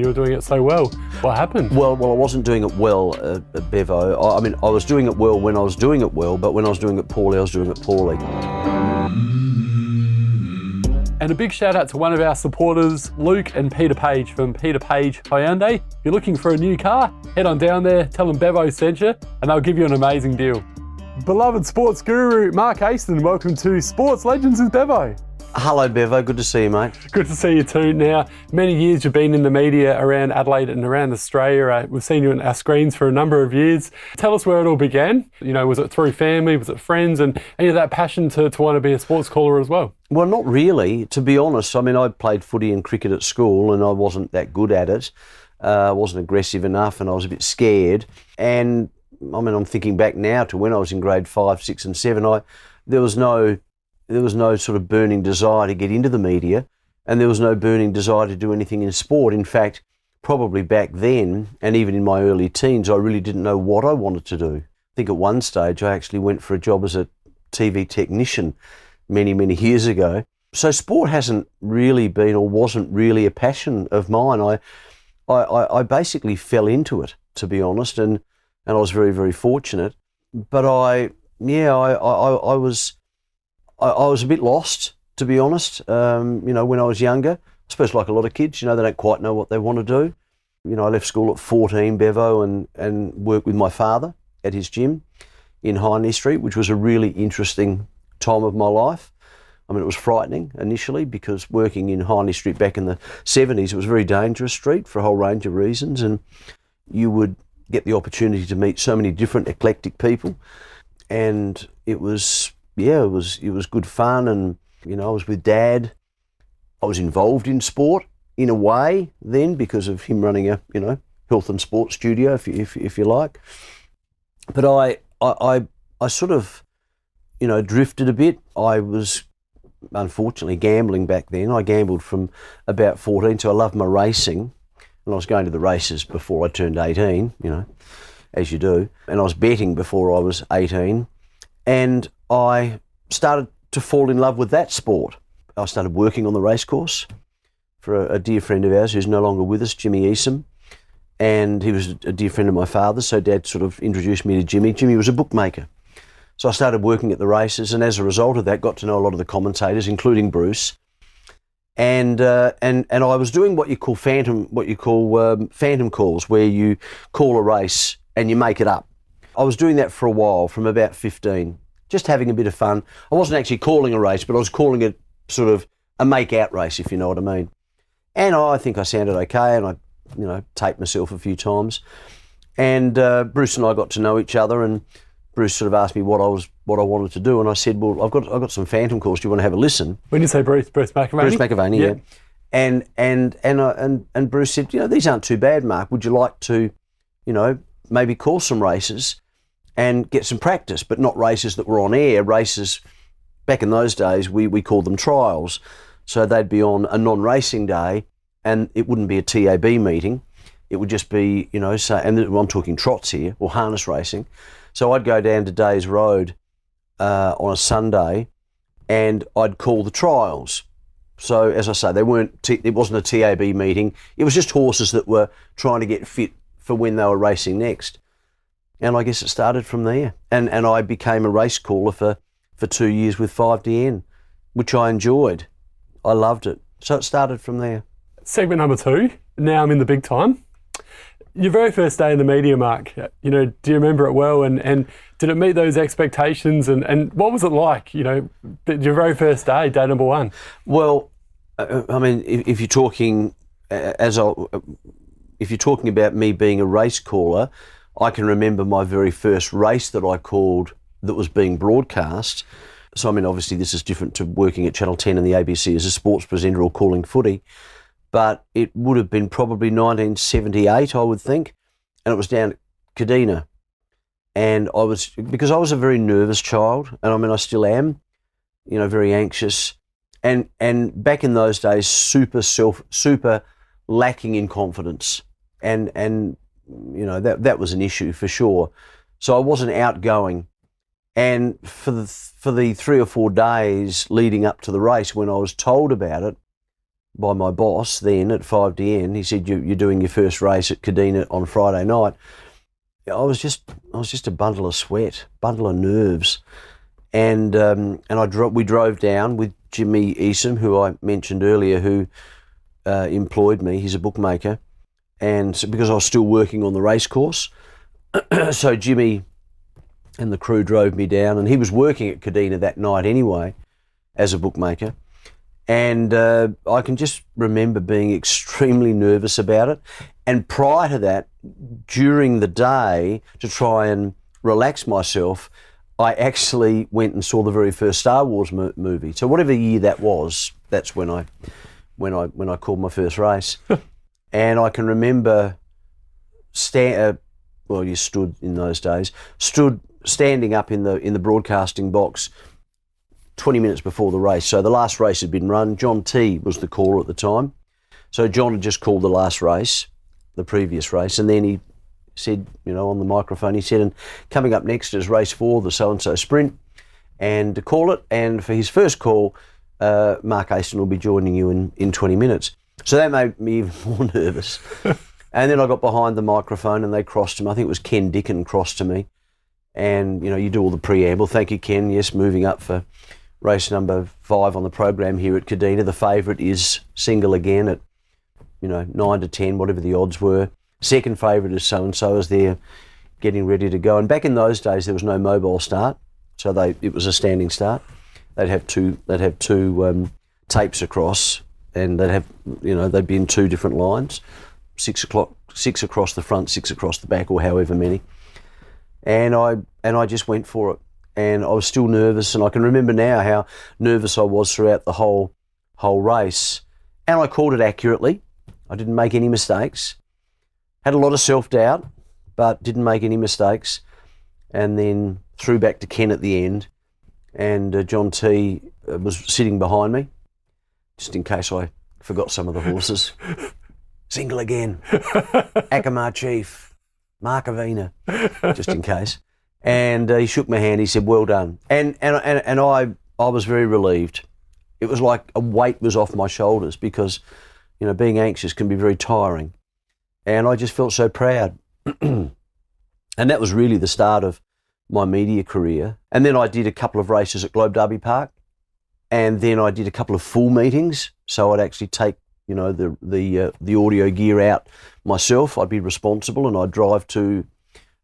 You were doing it so well. What happened? Well, I wasn't doing it well at Bevo. I was doing it well when I was doing it well, but when I was doing it poorly, I was doing it poorly. And a big shout out to one of our supporters, Luke and Peter Page from Peter Page Hyundai. If you're looking for a new car, head on down there, tell them Bevo sent you, and they'll give you an amazing deal. Beloved sports guru, Mark Aiston, welcome to Sports Legends with Bevo. Hello, Bevo. Good to see you, mate. Good to see you too. Now, many years you've been in the media around Adelaide and around Australia. We've seen you on our screens for a number of years. Tell us where it all began. You know, was it through family? Was it friends? And any of that passion to want to be a sports caller as well? Well, not really, to be honest. I mean, I played footy and cricket at school and I wasn't that good at it. I wasn't aggressive enough and I was a bit scared. And, I mean, I'm thinking back now to when I was in grade 5, 6 and 7, there was no sort of burning desire to get into the media, and there was no burning desire to do anything in sport. In fact, probably back then, and even in my early teens, I really didn't know what I wanted to do. I think at one stage I actually went for a job as a TV technician many, many years ago. So sport hasn't really been, or wasn't really, a passion of mine. I basically fell into it, to be honest, and I was very, very fortunate. But I was a bit lost, to be honest, when I was younger. I suppose like a lot of kids, they don't quite know what they want to do. I left school at 14, Bevo, and worked with my father at his gym in Hindley Street, which was a really interesting time of my life. I mean, it was frightening initially because working in Hindley Street back in the 70s, it was a very dangerous street for a whole range of reasons, and you would get the opportunity to meet so many different eclectic people, and it was good fun. And I was with Dad. I was involved in sport in a way then because of him running a health and sports studio, if you like. But I sort of drifted a bit. I was unfortunately gambling back then. I gambled from about 14, so I loved my racing, and I was going to the races before I turned 18, as you do. And I was betting before I was 18. And I started to fall in love with that sport. I started working on the racecourse for a dear friend of ours who's no longer with us, Jimmy Easom. And he was a dear friend of my father's, so Dad sort of introduced me to Jimmy. Jimmy was a bookmaker. So I started working at the races, and as a result of that, got to know a lot of the commentators, including Bruce. And I was doing what you call phantom calls, where you call a race and you make it up. I was doing that for a while, from about 15, just having a bit of fun. I wasn't actually calling a race, but I was calling it sort of a make-out race, if you know what I mean. And I think I sounded okay, and I taped myself a few times. And Bruce and I got to know each other, and Bruce sort of asked me what I wanted to do, and I said, well, I've got some phantom calls. Do you want to have a listen? When you say Bruce McAvaney? Bruce McAvaney, yeah. And Bruce said, these aren't too bad, Mark. Would you like to, maybe call some races and get some practice, but not races that were on air. Races, back in those days, we called them trials. So they'd be on a non-racing day, and it wouldn't be a TAB meeting. It would just be, and I'm talking trots here, or harness racing. So I'd go down to Days Road on a Sunday, and I'd call the trials. So as I say, it wasn't a TAB meeting. It was just horses that were trying to get fit for when they were racing next. And I guess it started from there. And I became a race caller for 2 years with 5DN, which I enjoyed. I loved it. So it started from there. Segment number 2, now I'm in the big time. Your very first day in the media, Mark, do you remember it well? And did it meet those expectations? And what was it like, your very first day number 1? Well, I mean, if you're talking about me being a race caller, I can remember my very first race that I called that was being broadcast. So, I mean, obviously this is different to working at Channel 10 and the ABC as a sports presenter or calling footy, but it would have been probably 1978, I would think, and it was down at Kadina. And because I was a very nervous child, and I mean, I still am, very anxious, and back in those days, super lacking in confidence, and that was an issue for sure. So I wasn't outgoing, and for the 3 or 4 days leading up to the race, when I was told about it, by my boss then at 5DN. He said, you're doing your first race at Kadina on Friday night. I was just a bundle of sweat, bundle of nerves. And we drove down with Jimmy Eason, who I mentioned earlier, who employed me. He's a bookmaker. And so, because I was still working on the race course, so Jimmy and the crew drove me down, and he was working at Kadina that night anyway as a bookmaker. And I can just remember being extremely nervous about it. And prior to that, during the day, to try and relax myself, I actually went and saw the very first Star Wars movie. So whatever year that was, that's when I called my first race. And I can remember you stood in those days, standing up in the broadcasting box 20 minutes before the race. So the last race had been run. John T was the caller at the time. So John had just called the last race, the previous race, and then he said, on the microphone, he said, and coming up next is race 4, the so-and-so sprint, and to call it. And for his first call, Mark Aiston will be joining you in 20 minutes. So that made me even more nervous. And then I got behind the microphone and they crossed to me. I think it was Ken Dickin crossed to me. And, you do all the preamble. Thank you, Ken. Yes, moving up for race number 5 on the program here at Kadina. The favourite is Single Again at, 9 to 10, whatever the odds were. Second favourite is so-and-so as they're getting ready to go. And back in those days, there was no mobile start. So it was a standing start. They'd have two tapes across, and they'd be in 2 different lines, 6 across the front, 6 across the back, or however many. And I just went for it, and I was still nervous, and I can remember now how nervous I was throughout the whole race. And I called it accurately. I didn't make any mistakes. Had a lot of self-doubt, but didn't make any mistakes. And then threw back to Ken at the end, and John T was sitting behind me, just in case I forgot some of the horses. Single Again, Akamar Chief, Mark Avina, just in case. And he shook my hand. He said, "Well done." And I was very relieved. It was like a weight was off my shoulders, because, being anxious can be very tiring. And I just felt so proud. And that was really the start of my media career. And then I did a couple of races at Globe Derby Park. And then I did a couple of full meetings. So I'd actually take, the audio gear out myself. I'd be responsible, and I'd drive to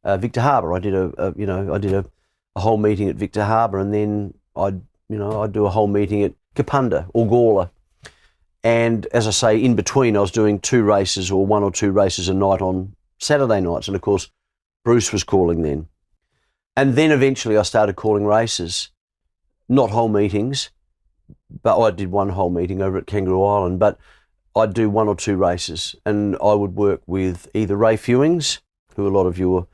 Victor Harbour. I did a whole meeting at Victor Harbour, and then I'd do a whole meeting at Kapunda or Gawler. And as I say, in between, I was doing 2 races or 1 or 2 races a night on Saturday nights. And of course, Bruce was calling then. And then eventually I started calling races, not whole meetings, but I did 1 whole meeting over at Kangaroo Island, but I'd do 1 or 2 races, and I would work with either Ray Fewings, who a lot of your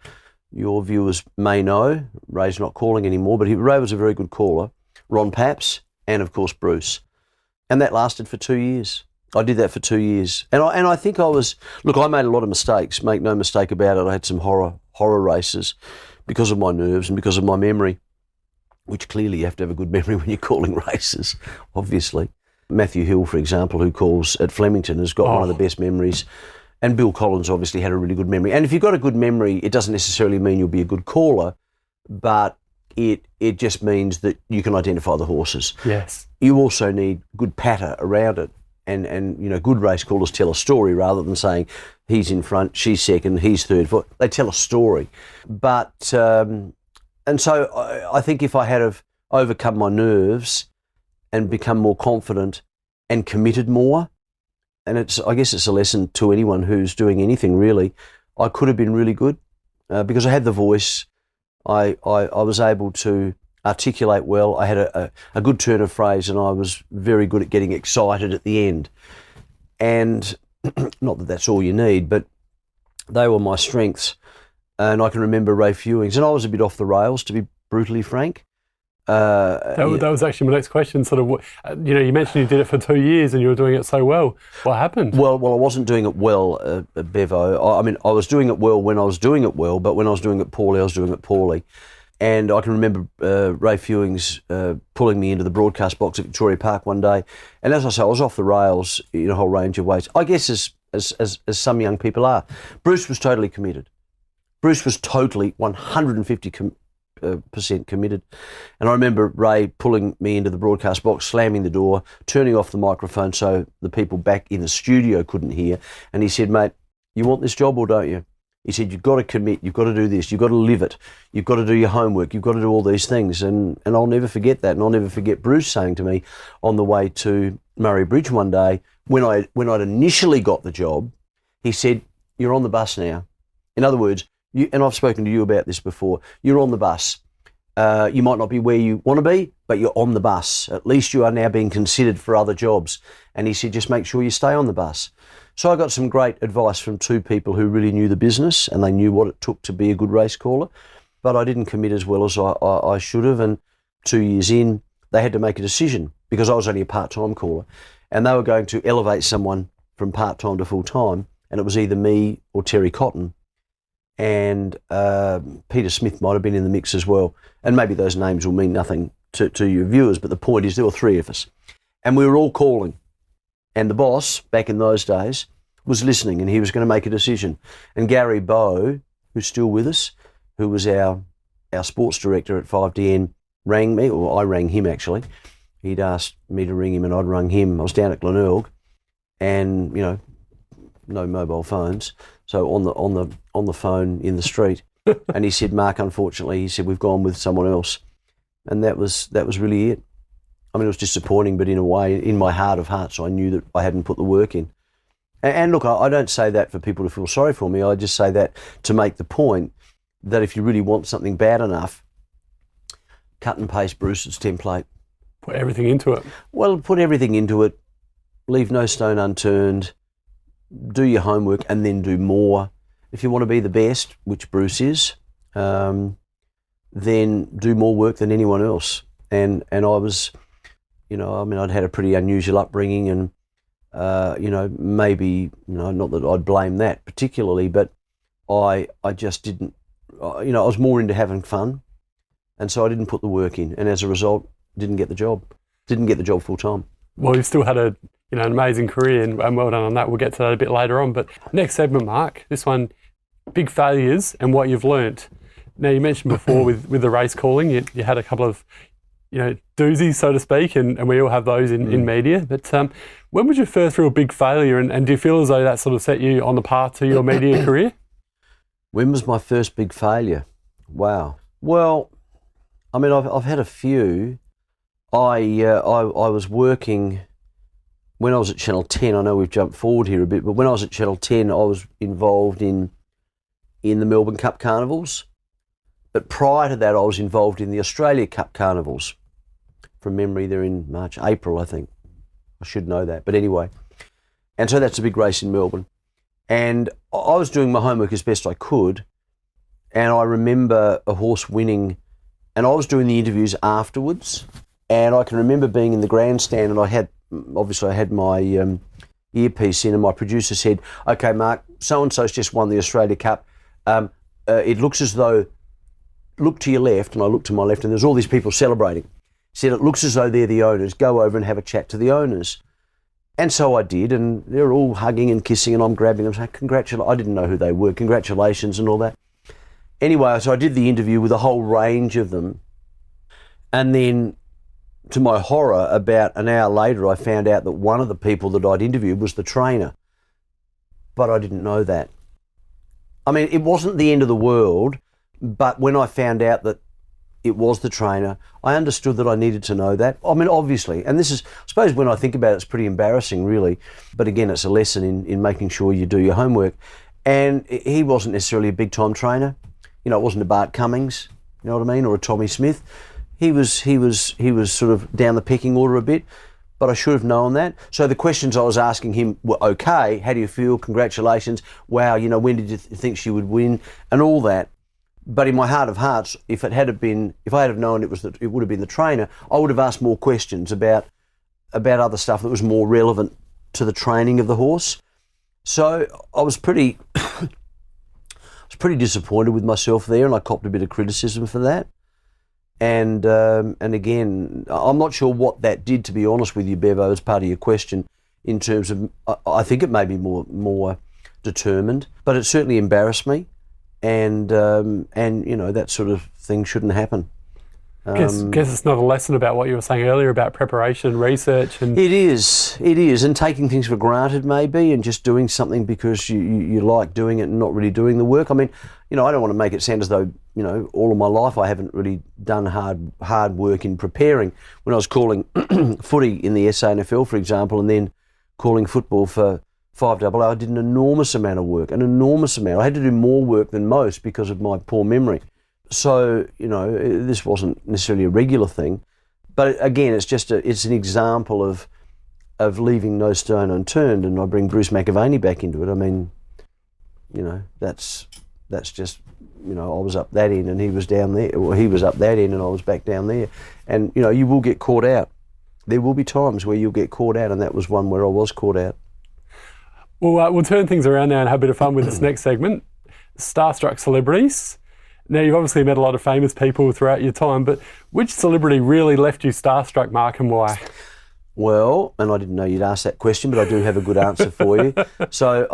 viewers may know. Ray's not calling anymore, but Ray was a very good caller, Ron Paps, and of course Bruce. And that lasted for 2 years. I did that for 2 years. And I think I made a lot of mistakes, make no mistake about it. I had some horror races because of my nerves and because of my memory, which clearly you have to have a good memory when you're calling races, obviously. Matthew Hill, for example, who calls at Flemington, has got one of the best memories. And Bill Collins obviously had a really good memory. And if you've got a good memory, it doesn't necessarily mean you'll be a good caller, but it just means that you can identify the horses. Yes. You also need good patter around it. And good race callers tell a story rather than saying he's in front, she's second, he's third. They tell a story. But, and so I think if I had have overcome my nerves and become more confident and committed more, and I guess it's a lesson to anyone who's doing anything really, I could have been really good because I had the voice. I was able to articulate well. I had a good turn of phrase, and I was very good at getting excited at the end. And not that that's all you need, but they were my strengths. And I can remember Ray Fewings, and I was a bit off the rails, to be brutally frank. That was actually my next question. Sort of, you mentioned you did it for 2 years and you were doing it so well. What happened? Well, I wasn't doing it well, Bevo. I was doing it well when I was doing it well, but when I was doing it poorly, I was doing it poorly. And I can remember Ray Fewings pulling me into the broadcast box at Victoria Park one day. And as I say, I was off the rails in a whole range of ways, I guess as some young people are. Bruce was totally committed. Bruce was totally 150% committed. And I remember Ray pulling me into the broadcast box, slamming the door, turning off the microphone so the people back in the studio couldn't hear. And he said, mate, you want this job or don't you? He said, you've got to commit, you've got to do this, you've got to live it, you've got to do your homework, you've got to do all these things. And I'll never forget that. And I'll never forget Bruce saying to me on the way to Murray Bridge one day, when I'd initially got the job, he said, you're on the bus now. In other words, and I've spoken to you about this before, you're on the bus. You might not be where you want to be, but you're on the bus. At least you are now being considered for other jobs. And he said, just make sure you stay on the bus. So I got some great advice from two people who really knew the business and they knew what it took to be a good race caller. But I didn't commit as well as I should have. And 2 years in, they had to make a decision because I was only a part-time caller. And they were going to elevate someone from part-time to full-time. And it was either me or Terry Cotton. And Peter Smith might have been in the mix as well. And maybe those names will mean nothing to your viewers. But the point is there were three of us. And we were all calling. And the boss, back in those days, was listening and he was going to make a decision. And Gary Bowe, who's still with us, who was our sports director at 5DN, rang me, or I rang him actually. He'd asked me to ring him and I'd rung him. I was down at Glenelg and, no mobile phones. So on the phone in the street. And he said, Mark, unfortunately, he said, we've gone with someone else. And that was really it. I mean, it was disappointing, but in a way, in my heart of hearts, I knew that I hadn't put the work in. And look, I don't say that for people to feel sorry for me. I just say that to make the point that if you really want something bad enough, cut and paste Bruce's template. Put everything into it. Well, put everything into it, leave no stone unturned, do your homework and then do more. If you want to be the best, which Bruce is, then do more work than anyone else. And I was... I'd had a pretty unusual upbringing and, maybe, not that I'd blame that particularly, but I just didn't, I was more into having fun. And so I didn't put the work in. And as a result, didn't get the job full time. Well, you've still had an amazing career and well done on that. We'll get to that a bit later on. But next segment, Mark, this one, big failures and what you've learnt. Now, you mentioned before with the race calling, you had a couple of, doozies, so to speak, and we all have those in media. But when was your first real big failure, and do you feel as though that sort of set you on the path to your media career? When was my first big failure? Wow. Well, I mean, I've had a few. I was working when I was at Channel 10. I know we've jumped forward here a bit, but when I was at Channel 10, I was involved in the Melbourne Cup Carnivals. But prior to that, I was involved in the Australia Cup Carnivals. From memory, they're in March, April, I think. I should know that. But anyway. And so that's a big race in Melbourne. And I was doing my homework as best I could. And I remember a horse winning. And I was doing the interviews afterwards. And I can remember being in the grandstand and I had my earpiece in and my producer said, okay, Mark, so-and-so's just won the Australia Cup. It looks as though, look to your left, and I looked to my left and there's all these people celebrating. He said, it looks as though they're the owners. Go over and have a chat to the owners. And so I did, and they're all hugging and kissing and I'm grabbing them saying, congratulations. I didn't know who they were. Congratulations and all that. Anyway, so I did the interview with a whole range of them. And then to my horror, about an hour later, I found out that one of the people that I'd interviewed was the trainer. But I didn't know that. I mean, it wasn't the end of the world, but when I found out that it was the trainer, I understood that I needed to know that. I mean, obviously, and this is, I suppose when I think about it, it's pretty embarrassing, really. But again, it's a lesson in making sure you do your homework. And he wasn't necessarily a big-time trainer. It wasn't a Bart Cummings, you know what I mean, or a Tommy Smith. He was sort of down the pecking order a bit, but I should have known that. So the questions I was asking him were, okay, how do you feel? Congratulations. Wow, when did you think she would win? And all that. But in my heart of hearts, if I had known it would have been the trainer, I would have asked more questions about other stuff that was more relevant to the training of the horse. So I was pretty disappointed with myself there, and I copped a bit of criticism for that. And again, I'm not sure what that did, to be honest with you, Bevo, as part of your question, in terms of, I think it may be more determined, but it certainly embarrassed me, and you know, that sort of thing shouldn't happen. Guess it's not a lesson about what you were saying earlier about preparation, research, and It is, and taking things for granted maybe, and just doing something because you like doing it and not really doing the work. I mean, you know, I don't want to make it sound as though, you know, all of my life I haven't really done hard work in preparing. When I was calling footy in the SANFL, for example, and then calling football for 5AA, I did an enormous amount of work, I had to do more work than most because of my poor memory. So, you know, this wasn't necessarily a regular thing, but again, it's an example of leaving no stone unturned, and I bring Bruce McAvaney back into it. I mean, you know, that's just, you know, I was up that end and he was down there, or he was up that end and I was back down there, and you know, you will get caught out. There will be times where you'll get caught out, and that was one where I was caught out. Well, we'll turn things around now and have a bit of fun with this next segment, Starstruck Celebrities. Now, you've obviously met a lot of famous people throughout your time, but which celebrity really left you starstruck, Mark, and why? Well, and I didn't know you'd ask that question, but I do have a good answer for you. So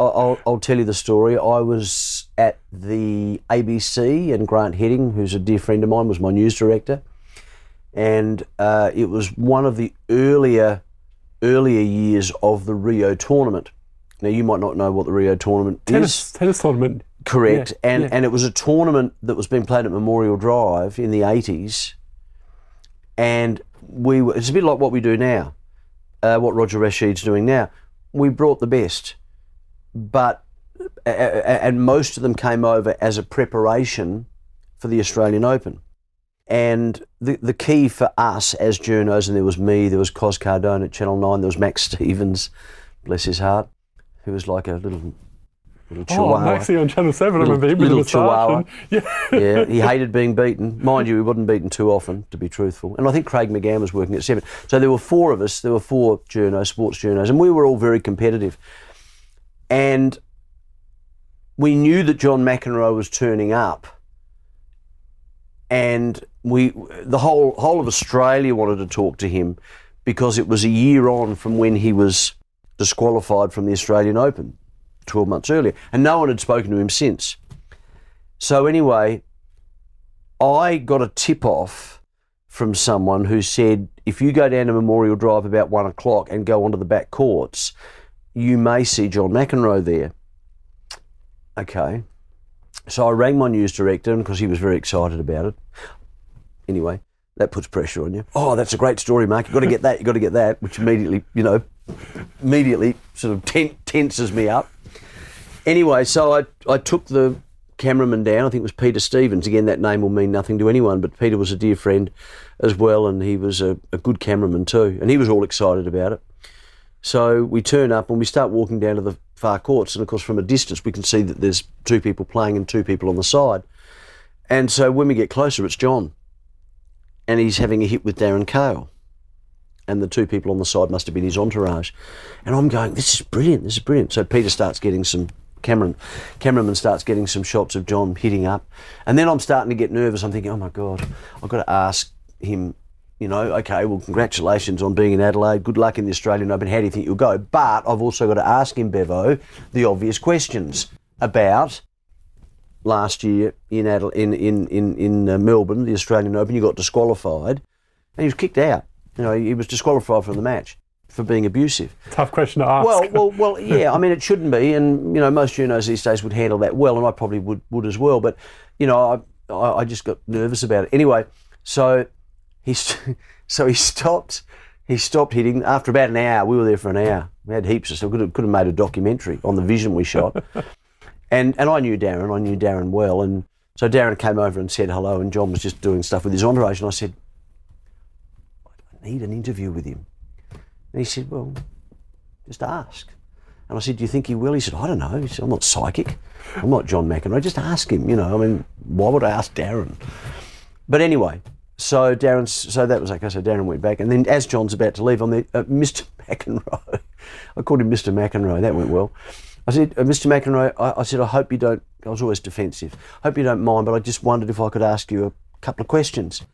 I'll tell you the story. I was at the ABC, and Grant Heading, who's a dear friend of mine, was my news director. And it was one of the earlier years of the Rio tournament. Now, you might not know what the Rio tournament is. Tennis tournament. Correct. Yeah, and it was a tournament that was being played at Memorial Drive in the 80s. And it's a bit like what we do now, what Roger Rashid's doing now. We brought the best, but and most of them came over as a preparation for the Australian Open. And the key for us as journos, and there was me, there was Cos Cardone at Channel 9, there was Max Stevens, bless his heart, who was like a little chihuahua. Oh, Maxie on Channel 7, I remember him with a chihuahua. Yeah, he hated being beaten. Mind you, he wasn't beaten too often, to be truthful. And I think Craig McGann was working at 7. So there were 4 of us, there were 4 journos, sports journos, and we were all very competitive. And we knew that John McEnroe was turning up, and the whole of Australia wanted to talk to him because it was a year on from when he was disqualified from the Australian Open 12 months earlier, and no one had spoken to him since. So anyway, I got a tip-off from someone who said, if you go down to Memorial Drive about 1 o'clock and go onto the back courts, you may see John McEnroe there. Okay. So I rang my news director, because he was very excited about it. Anyway, that puts pressure on you. Oh, that's a great story, Mark. You've got to get that, which immediately sort of tenses me up. Anyway, so I took the cameraman down. I think it was Peter Stevens. Again, that name will mean nothing to anyone, but Peter was a dear friend as well, and he was a good cameraman too, and he was all excited about it. So we turn up and we start walking down to the far courts, and of course from a distance we can see that there's 2 people playing and 2 people on the side. And so when we get closer, it's John, and he's having a hit with Darren Cale, and the 2 people on the side must have been his entourage. And I'm going, this is brilliant. So Peter starts getting some cameraman starts getting some shots of John hitting up, and then I'm starting to get nervous. I'm thinking, oh my God, I've got to ask him, okay, well, congratulations on being in Adelaide, good luck in the Australian Open, how do you think you'll go? But I've also got to ask him, Bevo, the obvious questions about last year in Melbourne, the Australian Open. You got disqualified and he was kicked out. He was disqualified from the match for being abusive. Tough question to ask. Well, yeah. I mean, it shouldn't be, and most journos these days would handle that well, and I probably would as well. But I just got nervous about it. Anyway, so he stopped hitting after about an hour. We were there for an hour. We had heaps of stuff. Could have made a documentary on the vision we shot. and I knew Darren well, and so Darren came over and said hello, and John was just doing stuff with his entourage, and I said, I need an interview with him. And he said, well, just ask. And I said, do you think he will? He said, I don't know. He said, I'm not psychic. I'm not John McEnroe. Just ask him, why would I ask Darren? But anyway, so that was okay. So Darren went back. And then as John's about to leave, I'm there, Mr. McEnroe. I called him Mr. McEnroe. That went well. I said, Mr. McEnroe, I said, I hope you don't, I was always defensive. Hope you don't mind, but I just wondered if I could ask you a couple of questions.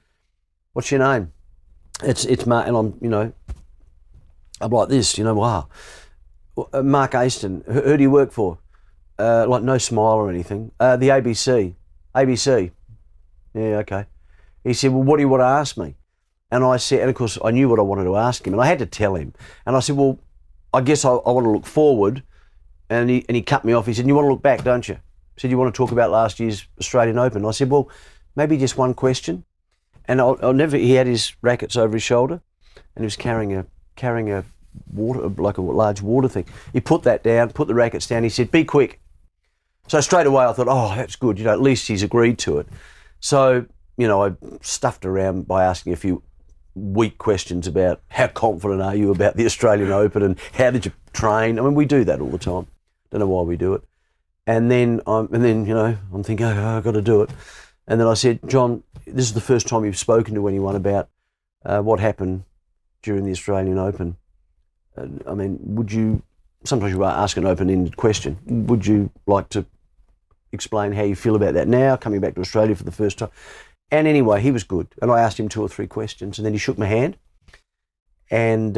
What's your name? It's Mark, and I'm like this, wow. Mark Aiston, who do you work for? Like no smile or anything. The ABC. ABC. Yeah, okay. He said, well, what do you want to ask me? And I said, and of course I knew what I wanted to ask him, and I had to tell him. And I said, well, I guess I want to look forward. And he cut me off. He said, you want to look back, don't you? He said, you want to talk about last year's Australian Open? And I said, well, maybe just one question. And I'll never. He had his rackets over his shoulder, and he was carrying a water, like a large water thing. He put that down, put the rackets down. He said, be quick. So straight away I thought, oh, that's good. At least he's agreed to it. So, I stuffed around by asking a few weak questions about how confident are you about the Australian Open and how did you train? I mean, we do that all the time. Don't know why we do it. And then I'm thinking, oh, I've got to do it. And then I said, John, this is the first time you've spoken to anyone about what happened during the Australian Open. I mean, sometimes you ask an open-ended question. Would you like to explain how you feel about that now, coming back to Australia for the first time? And anyway, he was good. And I asked him 2 or 3 questions, and then he shook my hand and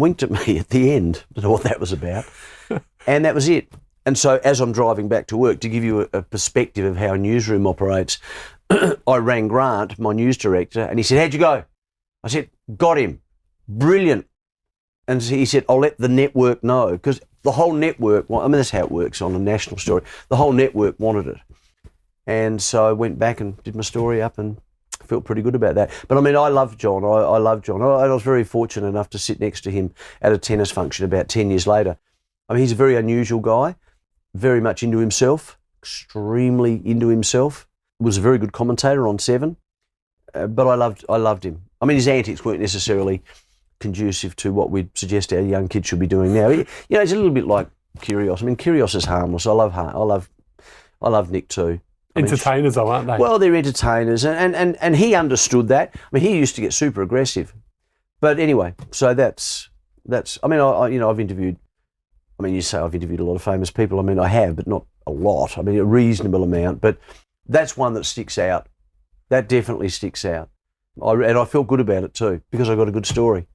winked at me at the end. Don't know what that was about. And that was it. And so as I'm driving back to work, to give you a perspective of how a newsroom operates, I rang Grant, my news director, and he said, how'd you go? I said, got him. Brilliant. And he said, I'll let the network know, because the whole network, that's how it works on a national story. The whole network wanted it. And so I went back and did my story up and felt pretty good about that. But I love John. I love John. I was very fortunate enough to sit next to him at a tennis function about 10 years later. He's a very unusual guy, very much into himself, extremely into himself. Was a very good commentator on Seven, but I loved him. His antics weren't necessarily conducive to what we'd suggest our young kids should be doing now. It's a little bit like Kyrgios. Kyrgios is harmless. I love Nick too. Entertainers though, aren't they? Well, they're entertainers, and he understood that. He used to get super aggressive, but anyway. So that's. I've interviewed. You say I've interviewed a lot of famous people. I have, but not a lot. A reasonable amount. But that's one that sticks out. That definitely sticks out. And I feel good about it too, because I got a good story.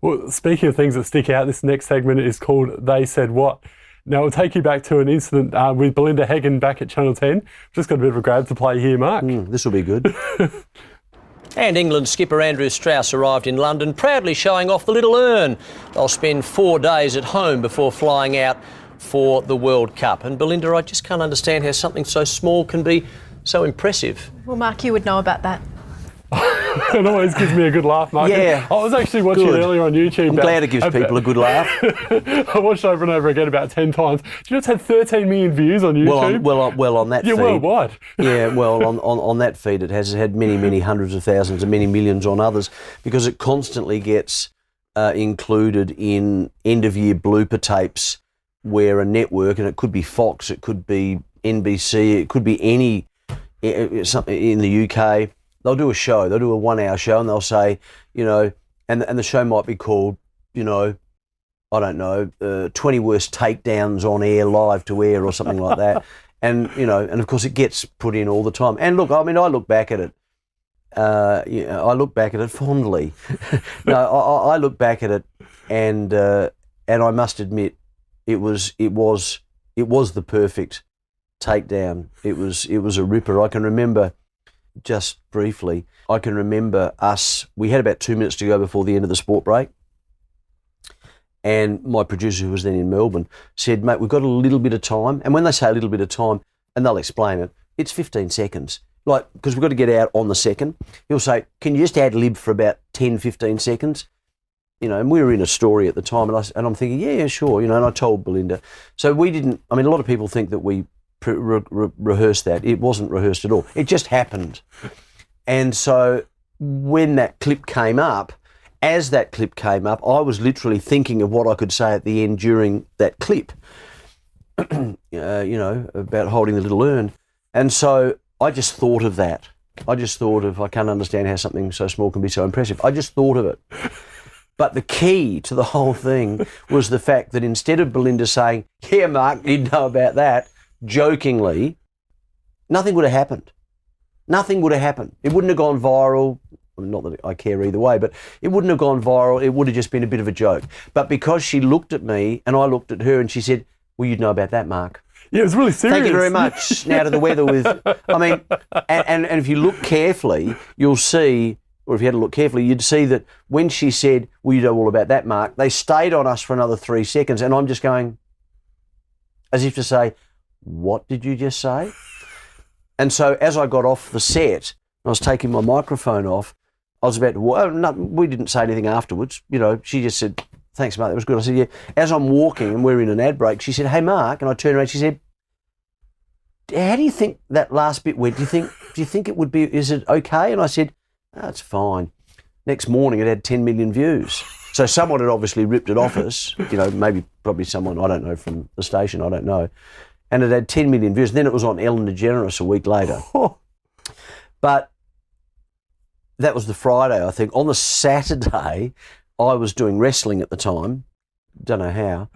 Well, speaking of things that stick out, this next segment is called They Said What. Now, we'll take you back to an incident with Belinda Hagen back at Channel 10. Just got a bit of a grab to play here, Mark. This will be good. And England skipper Andrew Strauss arrived in London, proudly showing off the little urn. They'll spend 4 days at home before flying out for the World Cup. And Belinda, I just can't understand how something so small can be so impressive. Well, Mark, you would know about that. It always gives me a good laugh, Mark. Yeah. I was actually watching it earlier on YouTube. I'm glad it gives people a good laugh. I watched it over and over again about 10 times. Do you know it's had 13 million views on YouTube? Well, on that feed. Yeah, worldwide. Yeah, well, on that feed it has had many hundreds of thousands and many millions on others, because it constantly gets included in end-of-year blooper tapes where a network, and it could be Fox, it could be NBC, it could be any, something in the UK, they'll do a show, they'll do a 1 hour show, and they'll say, and the show might be called, I don't know, 20 worst takedowns on air, live to air, or something like that. And, and of course it gets put in all the time. And look, I look back at it, I look back at it fondly. No, I look back at it and I must admit it was the perfect takedown. It was a ripper. I can remember, just briefly, we had about 2 minutes to go before the end of the sport break. And my producer, who was then in Melbourne, said, mate, we've got a little bit of time. And when they say a little bit of time, and they'll explain it, it's 15 seconds. Because we've got to get out on the second. He'll say, can you just ad lib for about 10, 15 seconds? And we were in a story at the time, and I'm thinking, yeah, sure, and I told Belinda. So we didn't, a lot of people think that we rehearsed that. It wasn't rehearsed at all. It just happened. And so when that clip came up, I was literally thinking of what I could say at the end during that clip, about holding the little urn. And so I just thought of that. I can't understand how something so small can be so impressive. I just thought of it. But the key to the whole thing was the fact that instead of Belinda saying, yeah, Mark, you'd know about that, jokingly, nothing would have happened. Nothing would have happened. It wouldn't have gone viral. not that I care either way, but it wouldn't have gone viral. It would have just been a bit of a joke. But because she looked at me and I looked at her and she said, well, you'd know about that, Mark. Yeah, it was really serious. Thank you very much. Now to the weather with, I mean, and if you look carefully, you'll see, or if you had to look carefully, you'd see that when she said, well, you know all about that, Mark, they stayed on us for another 3 seconds. And I'm just going, as if to say, what did you just say? And so as I got off the set, I was taking my microphone off, I was about to, no, we didn't say anything afterwards. You know, she just said, thanks, Mark, that was good. I said, yeah. As I'm walking and we're in an ad break, she said, hey, Mark, and I turned around, she said, how do you think that last bit went? Do you think it would be, is it okay? And I said, oh, it's fine. Next morning it had 10 million views. So someone had obviously ripped it off us, you know, probably someone, I don't know, from the station, I don't know. And it had 10 million views. Then it was on Ellen DeGeneres a week later. But that was the Friday, I think. On the Saturday, I was doing wrestling at the time, don't know how,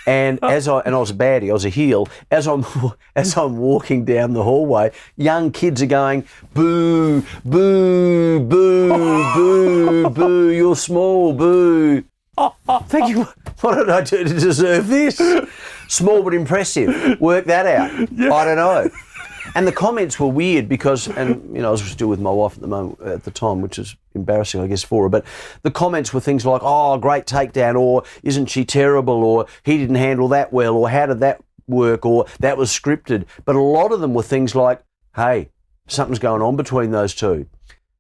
and I was a baddie, I was a heel. As I'm walking down the hallway, young kids are going, boo, boo, boo, boo, boo, you're small, boo. Thinking, what did I do to deserve this? Small but impressive. Work that out. Yeah. I don't know. And the comments were weird because, and you know, I was still with my wife at the time, which is embarrassing, I guess, for her. But the comments were things like, "Oh, great takedown," or "Isn't she terrible?" or "He didn't handle that well," or "How did that work?" or "That was scripted." But a lot of them were things like, "Hey, something's going on between those two,"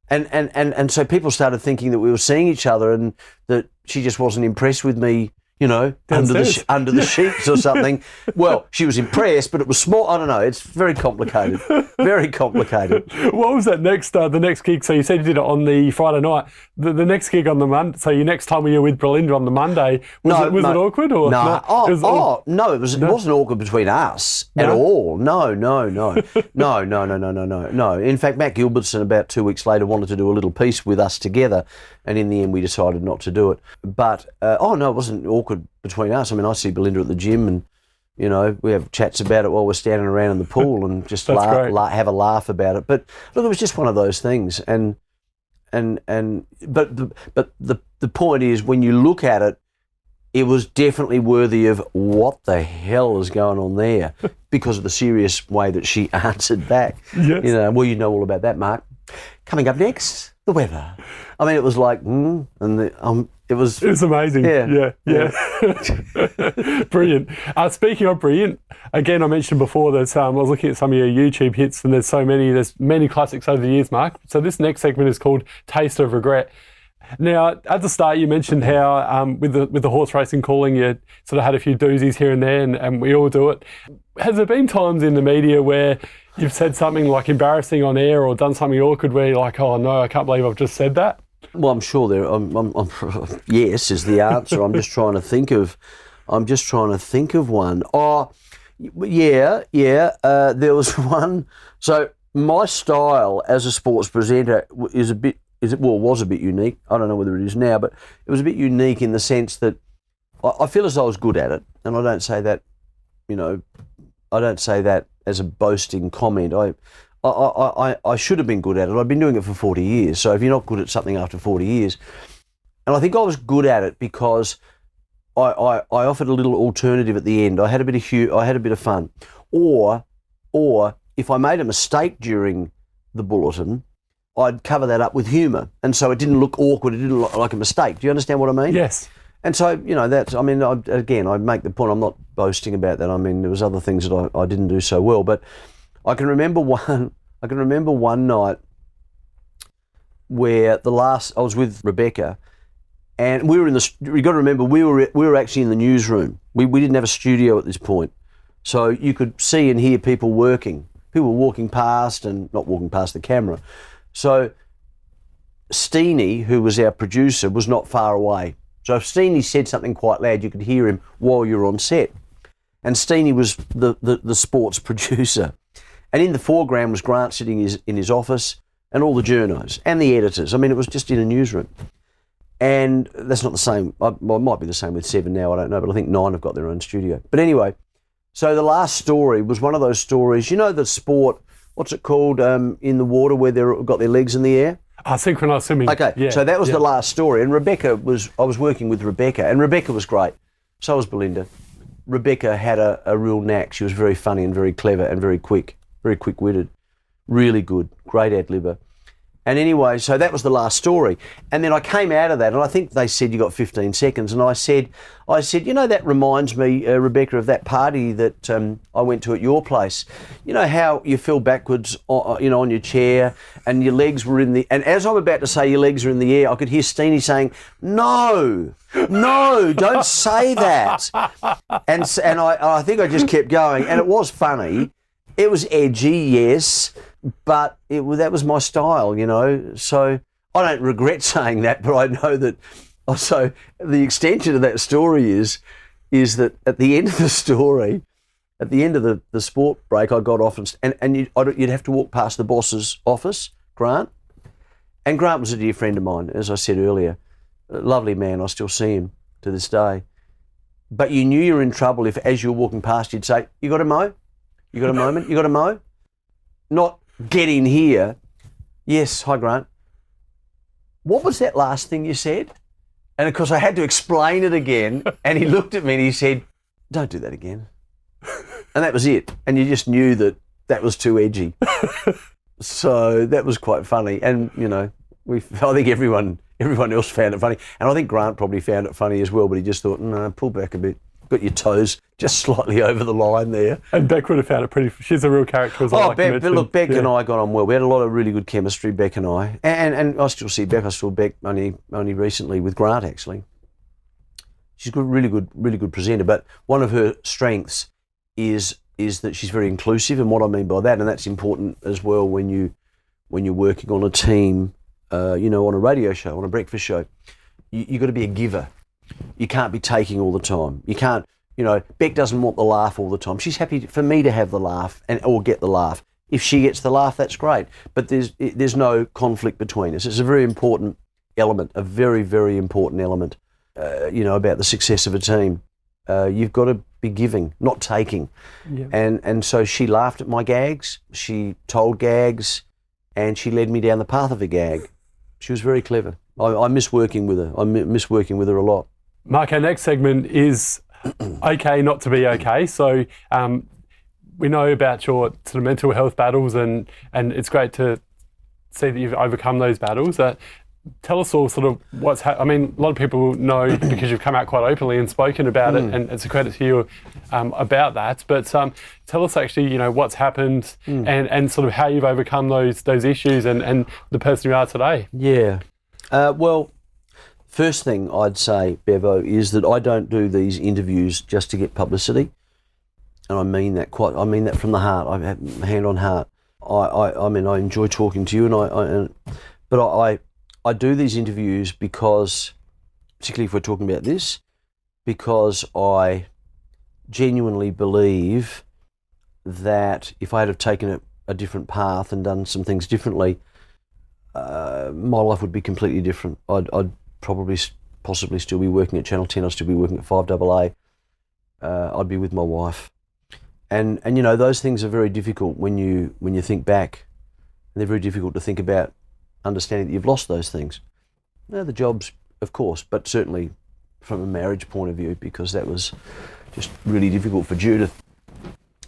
and so people started thinking that we were seeing each other and that she just wasn't impressed with me. You know, under the sheets or something. Well, she was impressed, but it was small. I don't know. It's very complicated. Very complicated. What was that the next gig? So you said you did it on the Friday night. The next gig on the Monday. So your next time you were with Belinda on the Monday, was it awkward or no? No, it wasn't awkward between us at all. No. In fact, Matt Gilbertson about 2 weeks later wanted to do a little piece with us together, and in the end we decided not to do it. But it wasn't awkward between us. I mean, I see Belinda at the gym and, you know, we have chats about it while we're standing around in the pool and just have a laugh about it. But look, it was just one of those things. But the point is, when you look at it, it was definitely worthy of what the hell is going on there because of the serious way that she answered back. Yes. You know, well, you know all about that, Mark. Coming up next, the weather. I mean, it was like, it was amazing. Yeah. Brilliant. Speaking of brilliant, again, I mentioned before that I was looking at some of your YouTube hits, and there's many classics over the years, Mark. So this next segment is called Taste of Regret. Now, at the start, you mentioned how with the horse racing calling, you sort of had a few doozies here and there, and we all do it. Has there been times in the media where you've said something like embarrassing on air or done something awkward where you're like, oh no, I can't believe I've just said that? Well, I'm sure yes is the answer. I'm just trying to think of one. Oh, yeah. There was one. So my style as a sports presenter was a bit unique. I don't know whether it is now, but it was a bit unique in the sense that I feel as though I was good at it, and I don't say that, you know, I don't say that as a boasting comment. I should have been good at it. I've been doing it for 40 years. So if you're not good at something after 40 years, and I think I was good at it because I offered a little alternative at the end. I had a bit of fun, or if I made a mistake during the bulletin, I'd cover that up with humour, and so it didn't look awkward. It didn't look like a mistake. Do you understand what I mean? Yes. And so, you know, I make the point. I'm not boasting about that. I mean, there was other things that I didn't do so well, but I can remember one night where I was with Rebecca, and we were you got to remember, we were actually in the newsroom. We didn't have a studio at this point, so you could see and hear people working. People were walking past and not walking past the camera. So Steenie, who was our producer, was not far away. So if Steenie said something quite loud, you could hear him while you were on set. And Steenie was the sports producer. And in the foreground was Grant sitting in his office, and all the journos and the editors. I mean, it was just in a newsroom. And that's not the same. Well, it might be the same with 7 now, I don't know, but I think 9 have got their own studio. But anyway, so the last story was one of those stories, you know, the sport, what's it called, in the water where they've got their legs in the air? Synchronised swimming. Okay, Yeah, so that was yeah. the last story. And I was working with Rebecca, and Rebecca was great. So was Belinda. Rebecca had a real knack. She was very funny and very clever and very quick-witted. Really good, great ad-libber. And anyway, so that was the last story. And then I came out of that, and I think they said you got 15 seconds. And I said, you know, that reminds me, Rebecca, of that party that I went to at your place. You know how you fell backwards, on your chair, and your legs were in the. And as I'm about to say your legs are in the air, I could hear Steenie saying, "No, don't say that." And I think I just kept going, and it was funny. It was edgy, yes. But that was my style, you know. So I don't regret saying that, but I know that. So the extension of that story is that at the end of the story, at the end of the sport break, I got off and you'd have to walk past the boss's office, Grant. And Grant was a dear friend of mine, as I said earlier. A lovely man, I still see him to this day. But you knew you were in trouble if, as you were walking past, you'd say, "You got a mo? You got a moment? You got a mo?" Not "Get in here." "Yes, hi Grant. What was that last thing you said?" And of course I had to explain it again, and he looked at me and he said, "Don't do that again." And that was it. And you just knew that was too edgy. So that was quite funny. And, you know, I think everyone else found it funny. And I think Grant probably found it funny as well, but he just thought, "No, pull back a bit. Got your toes just slightly over the line there." And Beck would have found it pretty. She's a real character as well. Beck, but look, Beck and I got on well. We had a lot of really good chemistry, Beck and I. And I still see Beck. I saw Beck only recently with Grant, actually. She's a really good presenter. But one of her strengths is that she's very inclusive. And what I mean by that, and that's important as well when you're working on a team, on a radio show, on a breakfast show, you've got to be a giver. You can't be taking all the time. You can't, Beck doesn't want the laugh all the time. She's happy for me to have the laugh or get the laugh. If she gets the laugh, that's great. But there's no conflict between us. It's a very important element, a very, very important element, about the success of a team. You've got to be giving, not taking. Yeah. And so she laughed at my gags. She told gags, and she led me down the path of a gag. She was very clever. I miss working with her. I miss working with her a lot. Mark, our next segment is okay not to be okay. So we know about your sort of mental health battles, and it's great to see that you've overcome those battles. Tell us all sort of what's a lot of people know because you've come out quite openly and spoken about it, and it's a credit to you about that. But tell us actually, what's happened and sort of how you've overcome those issues and the person you are today. Yeah. Well, first thing I'd say, Bevo, is that I don't do these interviews just to get publicity, and I mean that from the heart. I have hand on heart. I enjoy talking to you, but I do these interviews because, particularly if we're talking about this, because I genuinely believe that if I had have taken a different path and done some things differently, my life would be completely different. I'd possibly still be working at Channel 10. I'd still be working at 5AA. I'd be with my wife. And those things are very difficult when you think back. And they're very difficult to think about understanding that you've lost those things. The jobs, of course, but certainly from a marriage point of view, because that was just really difficult for Judith.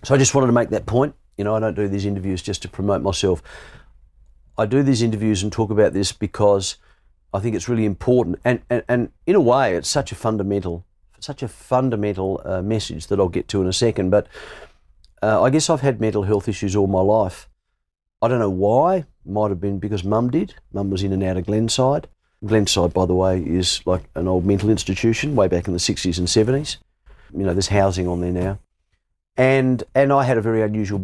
So I just wanted to make that point. I don't do these interviews just to promote myself. I do these interviews and talk about this because I think it's really important. And in a way, it's such a fundamental message that I'll get to in a second. But I guess I've had mental health issues all my life. I don't know why. Might have been because Mum did. Mum was in and out of Glenside. Glenside, by the way, is like an old mental institution way back in the 60s and 70s. There's housing on there now. And I had a very unusual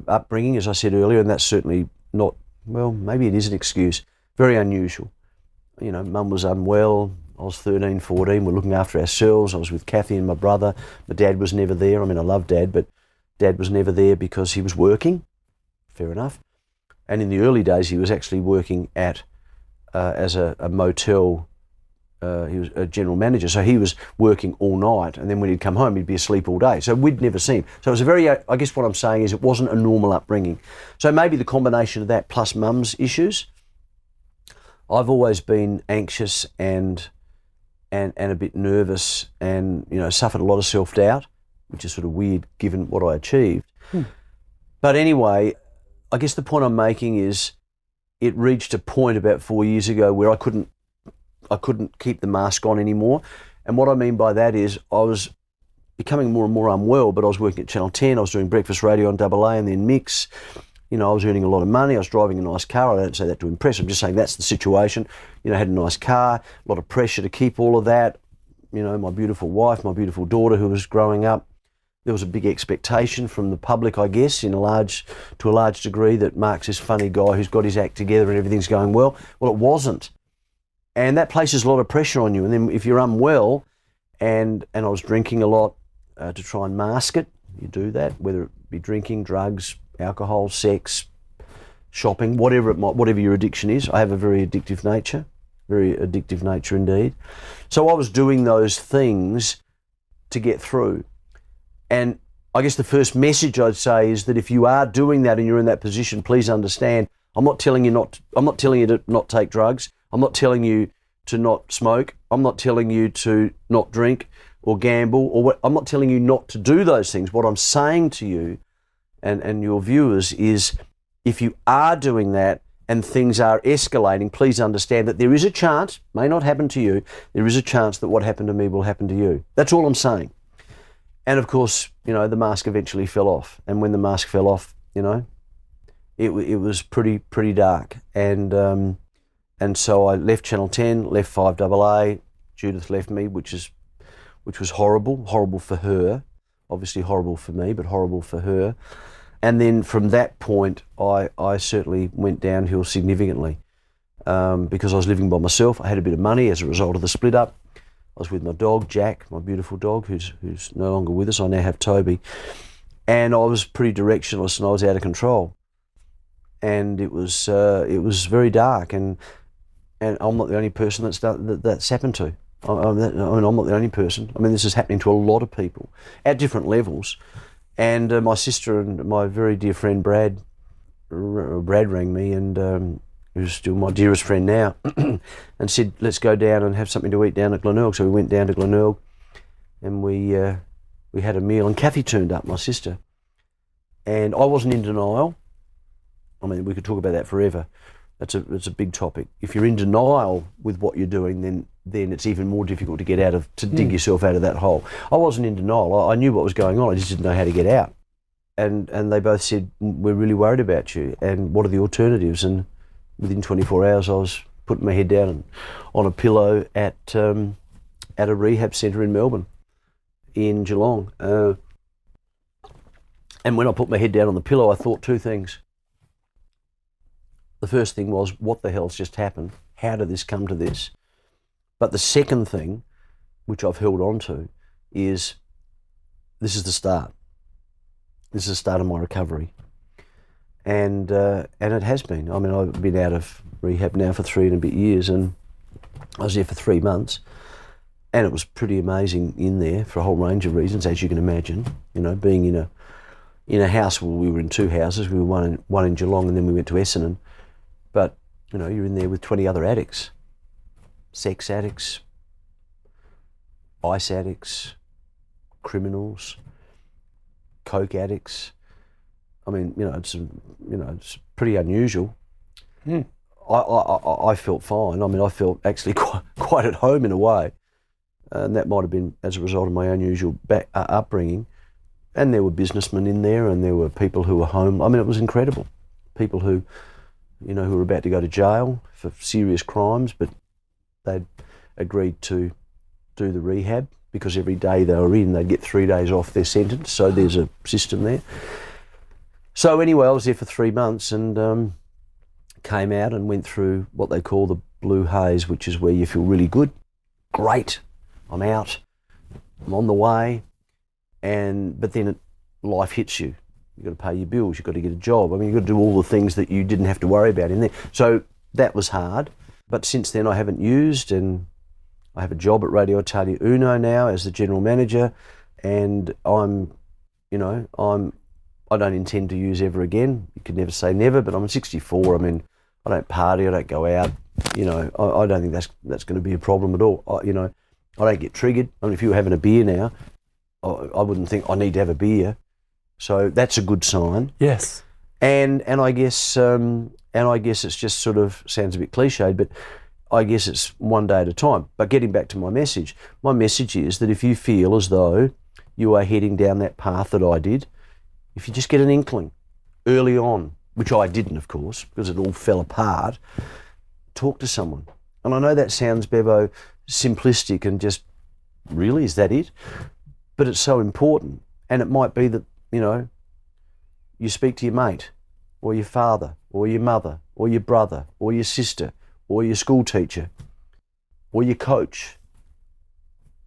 upbringing, as I said earlier, and that's certainly not, well, maybe it is an excuse. Very unusual. Mum was unwell. I was 13, 14. We're looking after ourselves. I was with Kathy and my brother. My dad was never there. I love Dad, but Dad was never there because he was working. Fair enough. And in the early days, he was actually working as a motel. He was a general manager, so he was working all night, and then when he'd come home, he'd be asleep all day. So we'd never seen him. So it was a very, I guess what I'm saying is it wasn't a normal upbringing. So maybe the combination of that plus Mum's issues, I've always been anxious and a bit nervous, and suffered a lot of self-doubt, which is sort of weird given what I achieved. But anyway, I guess the point I'm making is it reached a point about 4 years ago where I couldn't keep the mask on anymore. And what I mean by that is I was becoming more and more unwell, but I was working at Channel 10, I was doing breakfast radio on AA and then Mix. I was earning a lot of money, I was driving a nice car. I don't say that to impress, I'm just saying that's the situation. I had a nice car, a lot of pressure to keep all of that. My beautiful wife, my beautiful daughter who was growing up. There was a big expectation from the public, I guess, to a large degree, that Mark's this funny guy who's got his act together and everything's going well. Well, it wasn't. And that places a lot of pressure on you. And then if you're unwell, and I was drinking a lot to try and mask it, you do that, whether it be drinking, drugs, alcohol, sex, shopping, whatever your addiction is. I have a very addictive nature indeed. So I was doing those things to get through. And I guess the first message I'd say is that if you are doing that and you're in that position, please understand, I'm not telling you to not take drugs. I'm not telling you to not smoke. I'm not telling you to not drink or gamble, I'm not telling you not to do those things. What I'm saying to you and your viewers is, if you are doing that and things are escalating, please understand that there is a chance, may not happen to you, there is a chance that what happened to me will happen to you. That's all I'm saying. And of course, the mask eventually fell off. And when the mask fell off, it was pretty dark. And so I left Channel 10, left 5AA. Judith left me, which was horrible for her. Obviously horrible for me, but horrible for her. And then from that point, I certainly went downhill significantly because I was living by myself. I had a bit of money as a result of the split up. I was with my dog, Jack, my beautiful dog, who's no longer with us. I now have Toby. And I was pretty directionless and I was out of control. And it was very dark. And I'm not the only person that's happened to. I'm not the only person. This is happening to a lot of people at different levels. And my sister and my very dear friend Brad rang me, and who's still my dearest friend now, and said, let's go down and have something to eat down at Glenelg. So we went down to Glenelg and we had a meal, and Kathy turned up, my sister. And I wasn't in denial. We could talk about that forever. It's a big topic. If you're in denial with what you're doing, then it's even more difficult to dig yourself out of that hole. I wasn't in denial. I knew what was going on. I just didn't know how to get out. And they both said, we're really worried about you, and what are the alternatives? And within 24 hours, I was putting my head down on a pillow at a rehab centre in Melbourne, in Geelong. And when I put my head down on the pillow, I thought two things. The first thing was, what the hell's just happened? How did this come to this? But the second thing, which I've held on to, is this is the start. This is the start of my recovery. And it has been. I've been out of rehab now for 3 and a bit years, and I was there for 3 months. And it was pretty amazing in there for a whole range of reasons, as you can imagine. Being in a house, well, we were in 2 houses. We were one in Geelong, and then we went to Essendon. But, you're in there with 20 other addicts. Sex addicts, ice addicts, criminals, coke addicts. It's pretty unusual. I felt fine. I felt actually quite at home in a way. And that might have been as a result of my unusual upbringing. And there were businessmen in there, and there were people who were home. It was incredible. People who were about to go to jail for serious crimes, but they'd agreed to do the rehab because every day they were in, they'd get 3 days off their sentence. So there's a system there. So anyway, I was there for 3 months and came out and went through what they call the blue haze, which is where you feel really good. Great, I'm out, I'm on the way. But then life hits you. You've got to pay your bills, you've got to get a job. You've got to do all the things that you didn't have to worry about in there. So that was hard. But since then I haven't used, and I have a job at Radio Italia Uno now as the general manager, and I don't intend to use ever again. You could never say never, but I'm 64. I don't party, I don't go out. You know, I don't think that's going to be a problem at all. I don't get triggered. I mean, if you were having a beer now, I wouldn't think I need to have a beer. So that's a good sign. Yes. And I guess it's just sort of sounds a bit cliched, but I guess it's one day at a time. But getting back to my message is that if you feel as though you are heading down that path that I did, if you just get an inkling early on, which I didn't, of course, because it all fell apart, talk to someone. And I know that sounds, Bevo, simplistic and just, really, is that it? But it's so important. And it might be that, you know, you speak to your mate or your father or your mother or your brother or your sister or your school teacher or your coach.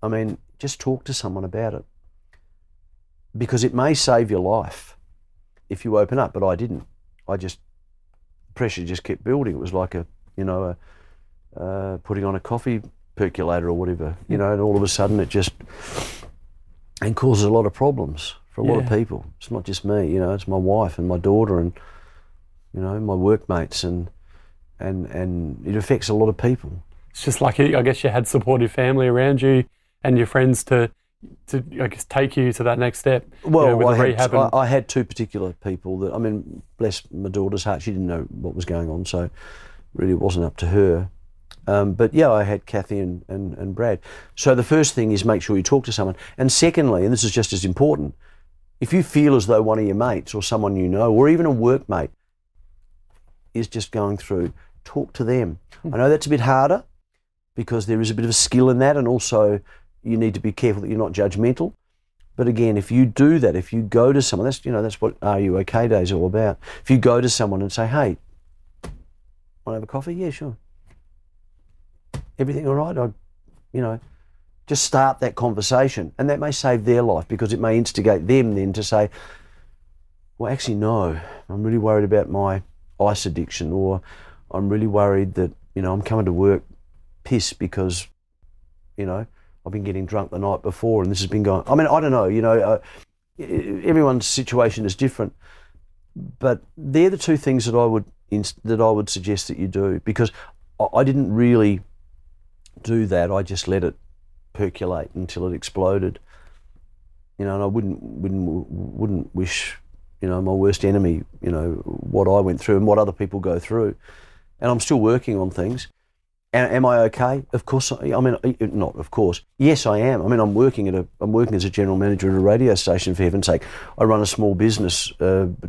I mean, just talk to someone about it, because it may save your life if you open up, but I didn't. Pressure just kept building. It was like putting on a coffee percolator or whatever, you know, and all of a sudden it just, and causes a lot of problems for a lot of people. It's not just me, you know, it's my wife and my daughter and, you know, my workmates, and it affects a lot of people. It's just lucky, I guess, you had supportive family around you and your friends to I guess take you to that next step. Well, you know, with the rehab. I had two particular people that, I mean, bless my daughter's heart, she didn't know what was going on, so really it wasn't up to her. But yeah, I had Kathy and Brad. So the first thing is make sure you talk to someone. And secondly, and this is just as important, if you feel as though one of your mates or someone you know, or even a workmate, is just going through, talk to them. I know that's a bit harder because there is a bit of a skill in that, and also you need to be careful that you're not judgmental. But again, if you do that, if you go to someone, that's what Are You OK Day is all about. If you go to someone and say, hey, want to have a coffee? Yeah, sure. Everything all right? Just start that conversation, and that may save their life, because it may instigate them then to say, well, actually, no, I'm really worried about my ice addiction, or I'm really worried that, you know, I'm coming to work pissed because, you know, I've been getting drunk the night before and this has been going, I mean, I don't know, you know, everyone's situation is different, but they're the two things that I would suggest that you do, because I didn't really do that. I just let it percolate until it exploded, you know, and I wouldn't wish, you know, my worst enemy, you know, what I went through and what other people go through. And I'm still working on things. Am I okay? Of course. Not of course. Yes, I am. I mean, I'm working as a general manager at a radio station, for heaven's sake. I run a small business,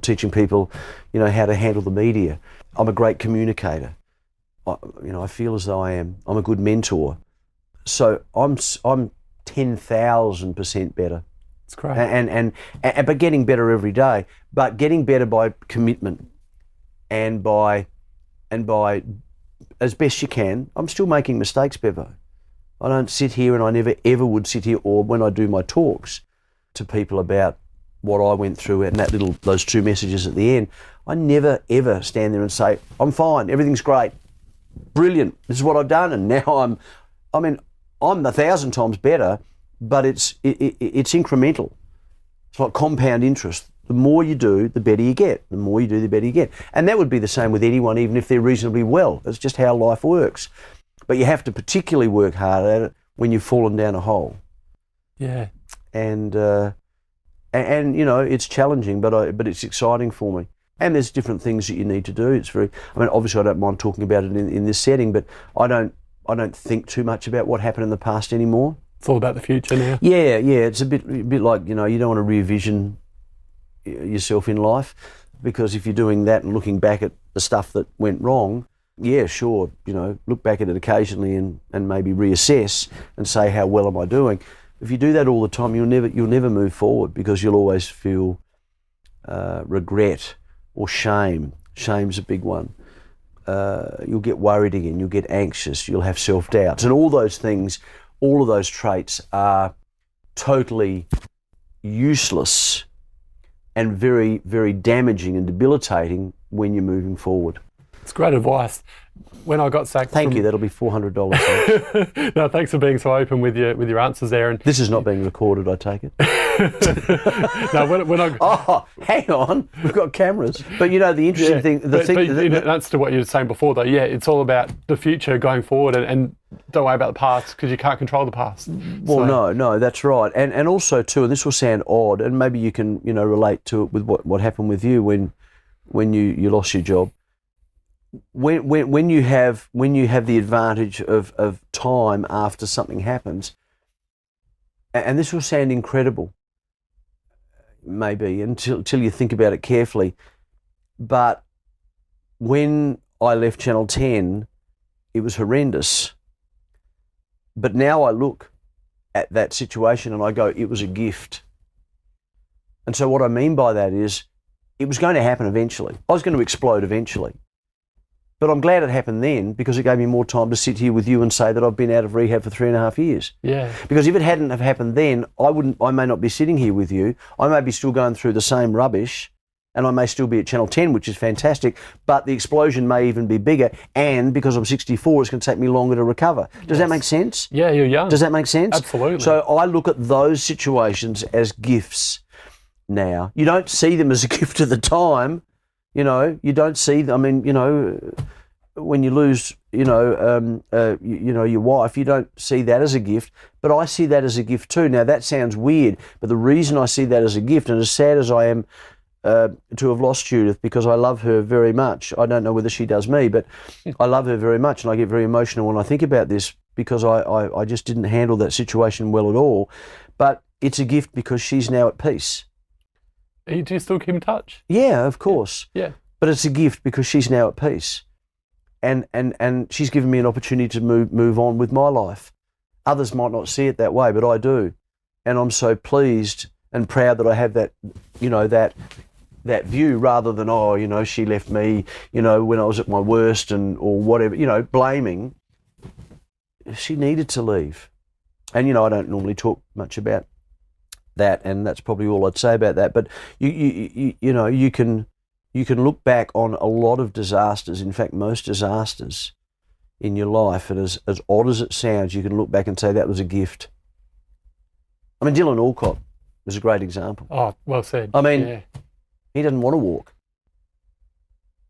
teaching people, you know, how to handle the media. I'm a great communicator. I feel as though I am. I'm a good mentor. So I'm 10,000% better. It's great. But getting better every day. But getting better by commitment and by as best you can. I'm still making mistakes, Bevo. I don't sit here, and I never ever would sit here, or when I do my talks to people about what I went through and those two messages at the end, I never ever stand there and say, I'm fine, everything's great, brilliant, this is what I've done, and now I'm 1,000 times better, but it's incremental. It's like compound interest. The more you do, the better you get. The more you do, the better you get. And that would be the same with anyone, even if they're reasonably well. It's just how life works. But you have to particularly work hard at it when you've fallen down a hole. Yeah. And you know, it's challenging, but it's exciting for me. And there's different things that you need to do. Obviously I don't mind talking about it in this setting, but I don't think too much about what happened in the past anymore. It's all about the future now. Yeah. It's a bit like, you know, you don't want to rear-vision yourself in life, because if you're doing that and looking back at the stuff that went wrong, yeah, sure, you know, look back at it occasionally and maybe reassess and say, how well am I doing? If you do that all the time, you'll never move forward, because you'll always feel regret or shame. Shame's a big one. You'll get worried again, you'll get anxious, you'll have self-doubts, and all those things, all of those traits are totally useless and very, very damaging and debilitating when you're moving forward. It's great advice. When I got sacked, thank you. That'll be $400. No, thanks for being so open with your answers there. And this is not being recorded, I take it. No, we're not. Oh, hang on, we've got cameras. But you know, the interesting thing, That's to what you were saying before, though. Yeah, it's all about the future going forward, and don't worry about the past because you can't control the past. Well, no, that's right. And also too, and this will sound odd, and maybe you can relate to it with what happened with you when you lost your job. When you have the advantage of time after something happens, and this will sound incredible, maybe until you think about it carefully, but when I left Channel 10, it was horrendous. But now I look at that situation and I go, it was a gift. And so what I mean by that is, it was going to happen eventually. I was going to explode eventually. But I'm glad it happened then because it gave me more time to sit here with you and say that I've been out of rehab for 3.5 years. Yeah. Because if it hadn't have happened then, I may not be sitting here with you. I may be still going through the same rubbish, and I may still be at Channel 10, which is fantastic, but the explosion may even be bigger, and because I'm 64, it's going to take me longer to recover. Does that make sense? Yeah, you're young. Does that make sense? Absolutely. So I look at those situations as gifts now. You don't see them as a gift at the time. You don't see them. I mean, when you lose, your wife, you don't see that as a gift, but I see that as a gift too. Now that sounds weird, but the reason I see that as a gift, and as sad as I am to have lost Judith, because I love her very much. I don't know whether she does me, but I love her very much, and I get very emotional when I think about this because I just didn't handle that situation well at all. But it's a gift because she's now at peace. Do you still keep in touch? Yeah, of course. Yeah. But it's a gift because she's now at peace. And she's given me an opportunity to move on with my life. Others might not see it that way, but I do. And I'm so pleased and proud that I have that, that view rather than, she left me, when I was at my worst or whatever, blaming. She needed to leave. And, I don't normally talk much about that, and that's probably all I'd say about that. But you can look back on a lot of disasters, in fact, most disasters in your life, and as odd as it sounds, you can look back and say that was a gift. I mean, Dylan Alcott was a great example. Oh, well said. I mean, he doesn't want to walk.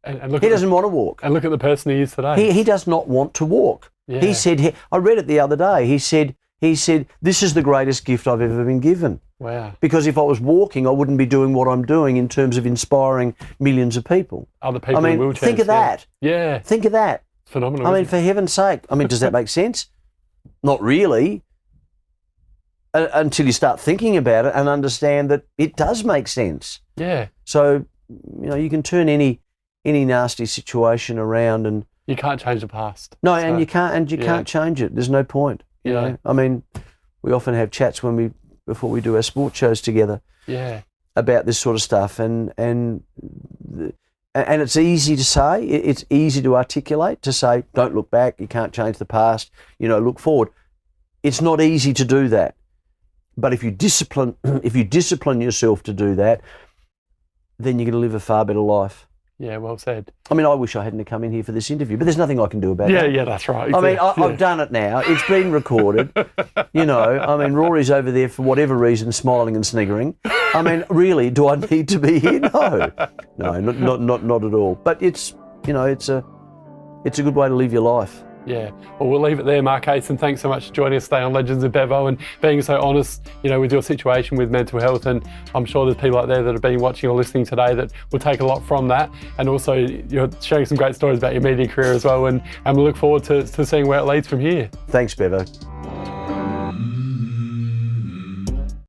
And look he doesn't want to walk. And look at the person he is today. He does not want to walk. Yeah. He said, I read it the other day, he said, this is the greatest gift I've ever been given. Wow. Because if I was walking, I wouldn't be doing what I'm doing in terms of inspiring millions of people. Other people in wheelchairs. Think of that. Yeah. Think of that. It's phenomenal. I mean, for heaven's sake. I mean, does that make sense? Not really. Until you start thinking about it and understand that it does make sense. Yeah. So, you can turn any nasty situation around, and you can't change the past. No, and you can't change it. There's no point. You know. I mean, we often have chats before we do our sport shows together. Yeah. About this sort of stuff, and it's easy to say. It's easy to articulate, to say, don't look back. You can't change the past. Look forward. It's not easy to do that. But if you discipline yourself to do that, then you're going to live a far better life. Yeah, well said. I mean, I wish I hadn't come in here for this interview, but there's nothing I can do about that. Yeah, that's right. I mean, I've done it now. It's been recorded. I mean, Rory's over there for whatever reason, smiling and sniggering. I mean, really, do I need to be here? No, not at all. But it's a good way to live your life. Yeah, well, we'll leave it there, Mark Aiston. Thanks so much for joining us today on Legends of Bevo and being so honest, with your situation with mental health. And I'm sure there's people out there that have been watching or listening today that will take a lot from that. And also, you're sharing some great stories about your media career as well. And we look forward to seeing where it leads from here. Thanks, Bevo.